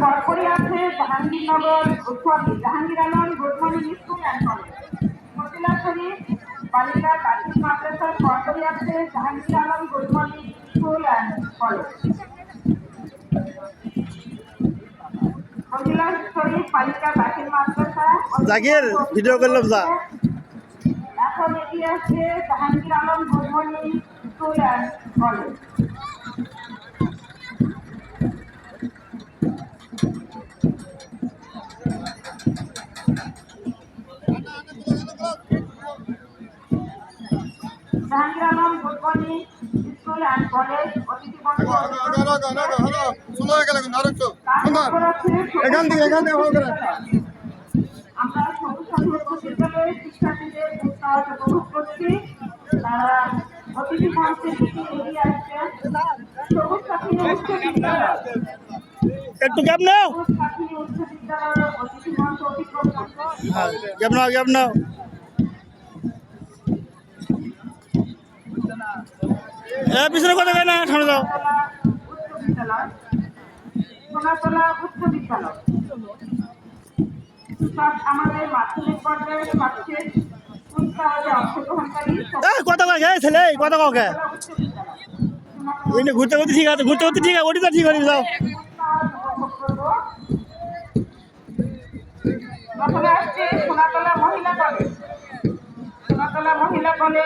পরপরই আছে Jahangirnagar sorry Jahangir Alam good morning school and college. Motila Sharif বালিকা প্রাথমিক মাদ্রাসার পরপরই আছে Jahangir Alam good morning school and college. Motila Sharif বালিকা প্রাথমিক মাদ্রাসা জাকির ভিডিও করলাম যা। এখন এগিয়ে আসছে Jahangir Alam good morning school and college. Jahangir Alam good morning school and college অতিথি আমরা সবুজ বিদ্যালয়ের শিক্ষার্থীদের উৎসাহ উপভোগ করছি। তারা অতিথি মঞ্চের দিকে এগিয়ে আসছেন। সবুজ সাথী উচ্চ বিদ্যালয় একটু গ্যাপ নাও, সবুজ সাথী উচ্চ বিদ্যালয়ের অতিথি মঞ্চ অতিক্রম করছে। গ্যাপ নাও, গ্যাপ নাও। পিছনে কথা কয় না, সামনে যাও। উচ্চ বিদ্যালয় সোনাতলা উচ্চ বিদ্যালয় সব আমাদের মাধ্যমিক পর্যায়ের সবচেয়ে উৎসাহে অংশগ্রহণকারী কথা কয় ছেলে, কথা কয় উচ্চ বিদ্যালয় ঘুরতে ঘুরতে ঠিক আছে, ঘুরতে ঘুরতে ঠিক আছে, ওটি তো ঠিক আছে, যাও। প্রথমে আসছে সোনাতলা মহিলা কলেজ। সোনাতলা মহিলা কলেজ